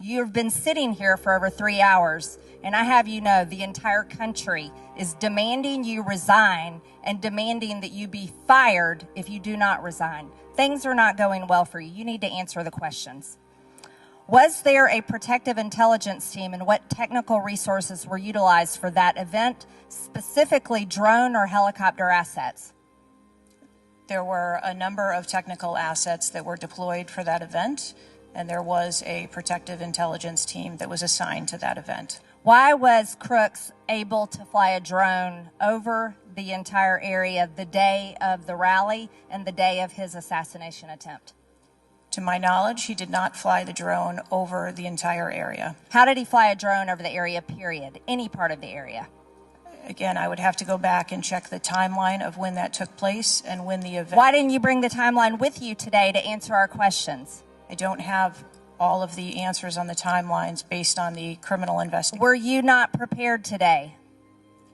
You've been sitting here for over 3 hours, and I have you know the entire country is demanding you resign and demanding that you be fired if you do not resign. Things are not going well for you. You need to answer the questions. Was there a protective intelligence team, and what technical resources were utilized for that event, specifically drone or helicopter assets? There were a number of technical assets that were deployed for that event, and there was a protective intelligence team that was assigned to that event. Why was Crooks able to fly a drone over the entire area the day of the rally and the day of his assassination attempt? To my knowledge, he did not fly the drone over the entire area. How did he fly a drone over the area, period? Any part of the area? Again, I would have to go back and check the timeline of when that took place and when the event... Why didn't you bring the timeline with you today to answer our questions? I don't have all of the answers on the timelines based on the criminal investigation. Were you not prepared today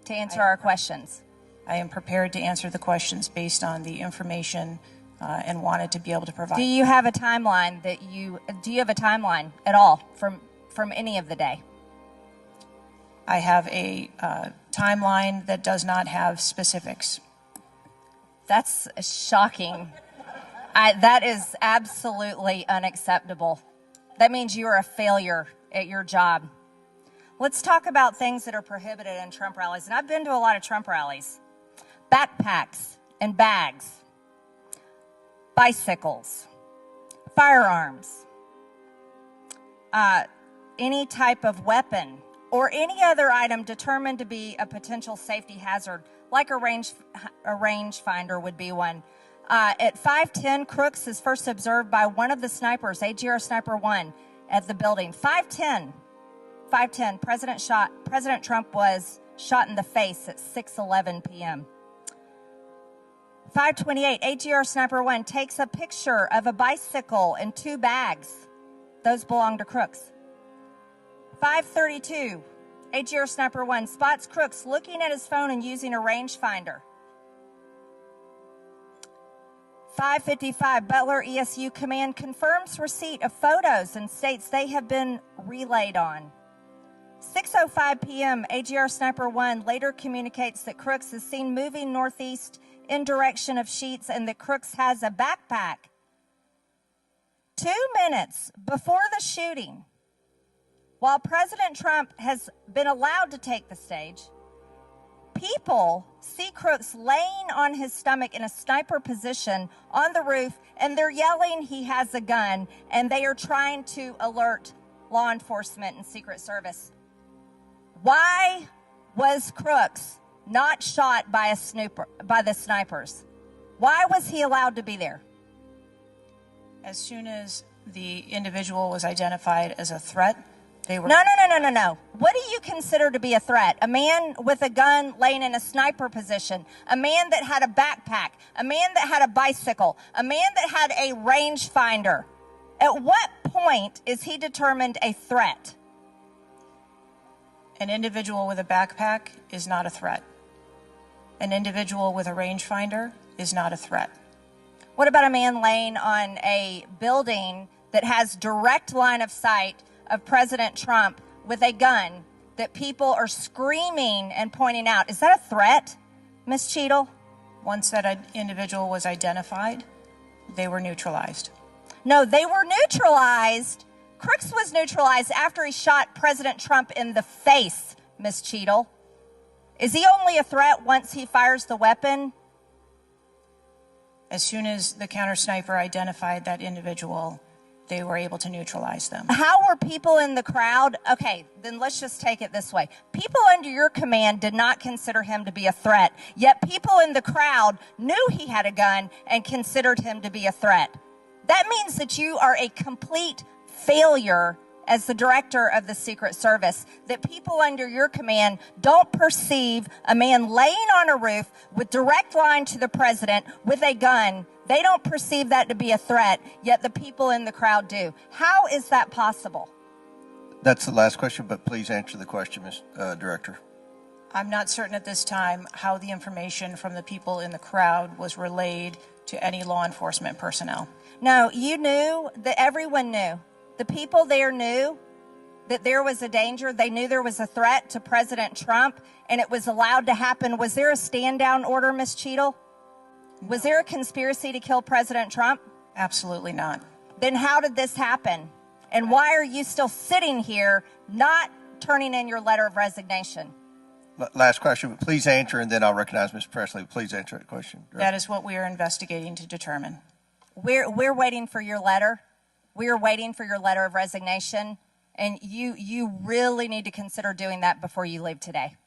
to answer our questions? I am prepared to answer the questions based on the information and wanted to be able to provide. Do you have a timeline do you have a timeline at all from any of the day? I have a timeline that does not have specifics. That's shocking. That is absolutely unacceptable. That means you are a failure at your job. Let's talk about things that are prohibited in Trump rallies. And I've been to a lot of Trump rallies. Backpacks and bags, bicycles, firearms, any type of weapon, or any other item determined to be a potential safety hazard, like a rangefinder would be one. At 5:10, Crooks is first observed by one of the snipers, AGR Sniper 1, at the building. 5:10, President Trump was shot in the face at 6:11 p.m. 5:28, AGR Sniper 1 takes a picture of a bicycle and 2 bags. Those belong to Crooks. 5:32, AGR Sniper 1 spots Crooks looking at his phone and using a rangefinder. 5:55, Butler ESU Command confirms receipt of photos and states they have been relayed on. 6:05 p.m., AGR Sniper 1 later communicates that Crooks is seen moving northeast in direction of Sheetz and that Crooks has a backpack. 2 minutes before the shooting, while President Trump has been allowed to take the stage, people see Crooks laying on his stomach in a sniper position on the roof, and they're yelling he has a gun, and they are trying to alert law enforcement and Secret Service. Why was Crooks not shot by the snipers? Why was he allowed to be there? As soon as the individual was identified as a threat, they were... No. What do you consider to be a threat? A man with a gun laying in a sniper position, a man that had a backpack, a man that had a bicycle, a man that had a rangefinder. At what point is he determined a threat? An individual with a backpack is not a threat. An individual with a rangefinder is not a threat. What about a man laying on a building that has direct line of sight of President Trump with a gun that people are screaming and pointing out? Is that a threat, Ms. Cheadle? Once that individual was identified, they were neutralized. No, they were neutralized. Crooks was neutralized after he shot President Trump in the face, Ms. Cheadle. Is he only a threat once he fires the weapon? As soon as the counter sniper identified that individual, they were able to neutralize them. How were people in the crowd? Okay, then let's just take it this way. People under your command did not consider him to be a threat, yet people in the crowd knew he had a gun and considered him to be a threat. That means that you are a complete failure as the director of the Secret Service, that people under your command don't perceive a man laying on a roof with direct line to the president with a gun. They don't perceive that to be a threat, yet the people in the crowd do. How is that possible? That's the last question, but please answer the question, Ms. Director. I'm not certain at this time how the information from the people in the crowd was relayed to any law enforcement personnel. No, you knew, that everyone knew. The people there knew that there was a danger, they knew there was a threat to President Trump, and it was allowed to happen. Was there a stand-down order, Ms. Cheadle? Was there a conspiracy to kill President Trump? Absolutely not. Then how did this happen? And why are you still sitting here not turning in your letter of resignation? Last question, but please answer, and then I'll recognize Ms. Presley. Please answer that question. That is what we are investigating to determine. We're waiting for your letter. We are waiting for your letter of resignation, and you really need to consider doing that before you leave today.